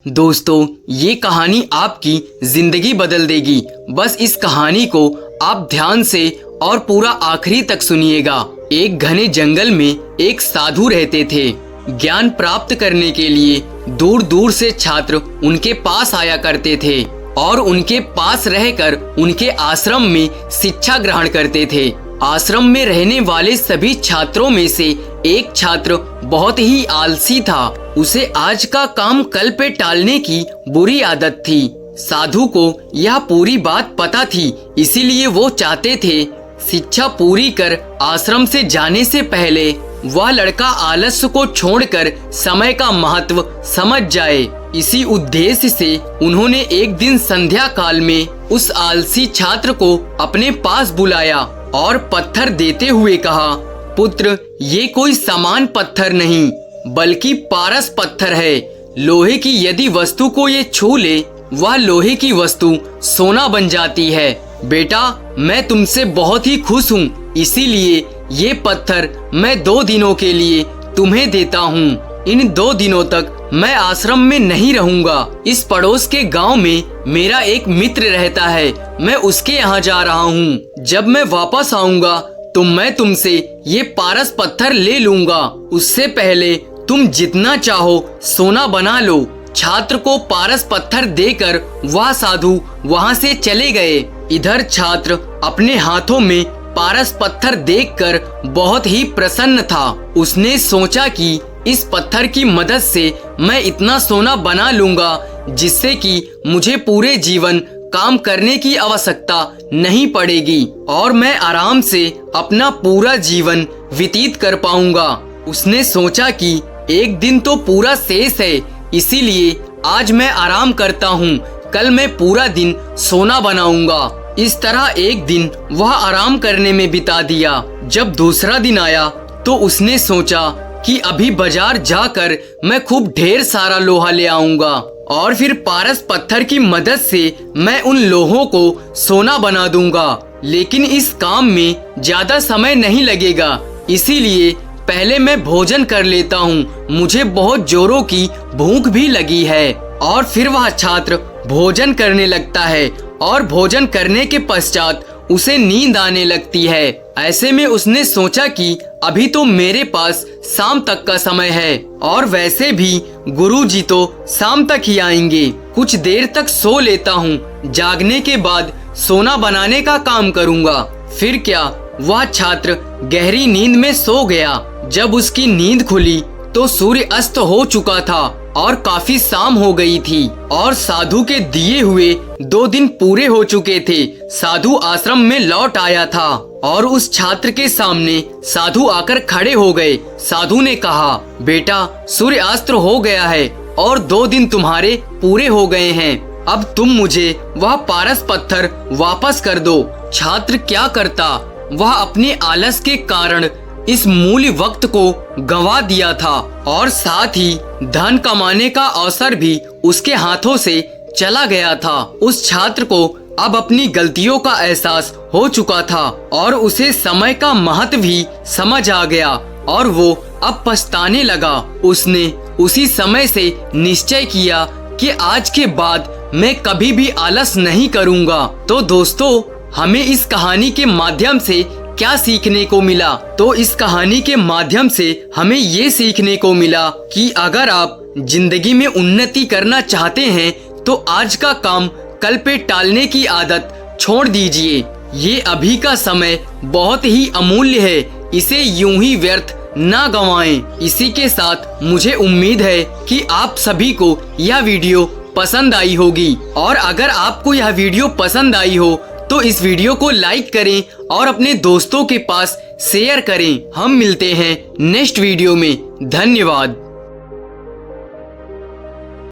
दोस्तों, ये कहानी आपकी जिंदगी बदल देगी। बस इस कहानी को आप ध्यान से और पूरा आखिरी तक सुनिएगा। एक घने जंगल में एक साधु रहते थे। ज्ञान प्राप्त करने के लिए दूर दूर से छात्र उनके पास आया करते थे और उनके पास रहकर उनके आश्रम में शिक्षा ग्रहण करते थे। आश्रम में रहने वाले सभी छात्रों में से एक छात्र बहुत ही आलसी था। उसे आज का काम कल पे टालने की बुरी आदत थी। साधु को यह पूरी बात पता थी, इसीलिए वो चाहते थे शिक्षा पूरी कर आश्रम से जाने से पहले वह लड़का आलस्य को छोड़कर समय का महत्व समझ जाए। इसी उद्देश्य से उन्होंने एक दिन संध्या काल में उस आलसी छात्र को अपने पास बुलाया और पत्थर देते हुए कहा, पुत्र, ये कोई सामान्य पत्थर नहीं बल्कि पारस पत्थर है। लोहे की यदि वस्तु को ये छू ले, वह लोहे की वस्तु सोना बन जाती है। बेटा, मैं तुमसे बहुत ही खुश हूँ, इसीलिए ये पत्थर मैं 2 दिनों के लिए तुम्हें देता हूँ। इन 2 दिनों तक मैं आश्रम में नहीं रहूंगा। इस पड़ोस के गांव में मेरा एक मित्र रहता है, मैं उसके यहाँ जा रहा हूँ। जब मैं वापस आऊंगा तो मैं तुमसे ये पारस पत्थर ले लूंगा। उससे पहले तुम जितना चाहो सोना बना लो। छात्र को पारस पत्थर देकर वह साधु वहाँ से चले गए। इधर छात्र अपने हाथों में पारस पत्थर देखकर बहुत ही प्रसन्न था। उसने सोचा कि इस पत्थर की मदद से मैं इतना सोना बना लूंगा जिससे कि मुझे पूरे जीवन काम करने की आवश्यकता नहीं पड़ेगी और मैं आराम से अपना पूरा जीवन व्यतीत कर पाऊंगा। उसने सोचा कि एक दिन तो पूरा शेष है, इसीलिए आज मैं आराम करता हूँ, कल मैं पूरा दिन सोना बनाऊंगा। इस तरह एक दिन वह आराम करने में बिता दिया। जब दूसरा दिन आया तो उसने सोचा कि अभी बाजार जाकर मैं खूब ढेर सारा लोहा ले आऊंगा और फिर पारस पत्थर की मदद से मैं उन लोहों को सोना बना दूंगा। लेकिन इस काम में ज्यादा समय नहीं लगेगा, इसीलिए पहले मैं भोजन कर लेता हूँ, मुझे बहुत जोरों की भूख भी लगी है। और फिर वह छात्र भोजन करने लगता है और भोजन करने के पश्चात उसे नींद आने लगती है। ऐसे में उसने सोचा कि अभी तो मेरे पास शाम तक का समय है और वैसे भी गुरुजी तो शाम तक ही आएंगे। कुछ देर तक सो लेता हूँ, जागने के बाद सोना बनाने का काम करूँगा। फिर क्या, वह छात्र गहरी नींद में सो गया। जब उसकी नींद खुली तो सूर्य अस्त हो चुका था और काफी शाम हो गई थी और साधु के दिए हुए 2 दिन पूरे हो चुके थे। साधु आश्रम में लौट आया था और उस छात्र के सामने साधु आकर खड़े हो गए। साधु ने कहा, बेटा, सूर्यास्त हो गया है और 2 दिन तुम्हारे पूरे हो गए हैं। अब तुम मुझे वह पारस पत्थर वापस कर दो। छात्र क्या करता, वह अपने आलस के कारण इस मूल्य वक्त को गंवा दिया था और साथ ही धन कमाने का अवसर भी उसके हाथों से चला गया था। उस छात्र को अब अपनी गलतियों का एहसास हो चुका था और उसे समय का महत्व भी समझ आ गया और वो अब पछताने लगा। उसने उसी समय से निश्चय किया कि आज के बाद मैं कभी भी आलस नहीं करूँगा। तो दोस्तों, हमें इस कहानी के माध्यम से क्या सीखने को मिला? तो इस कहानी के माध्यम से हमें ये सीखने को मिला कि अगर आप जिंदगी में उन्नति करना चाहते हैं तो आज का काम कल पे टालने की आदत छोड़ दीजिए। ये अभी का समय बहुत ही अमूल्य है, इसे यूं ही व्यर्थ ना गंवाएं। इसी के साथ मुझे उम्मीद है कि आप सभी को यह वीडियो पसंद आई होगी और अगर आपको यह वीडियो पसंद आई हो तो इस वीडियो को लाइक करें और अपने दोस्तों के पास शेयर करें। हम मिलते हैं नेक्स्ट वीडियो में। धन्यवाद।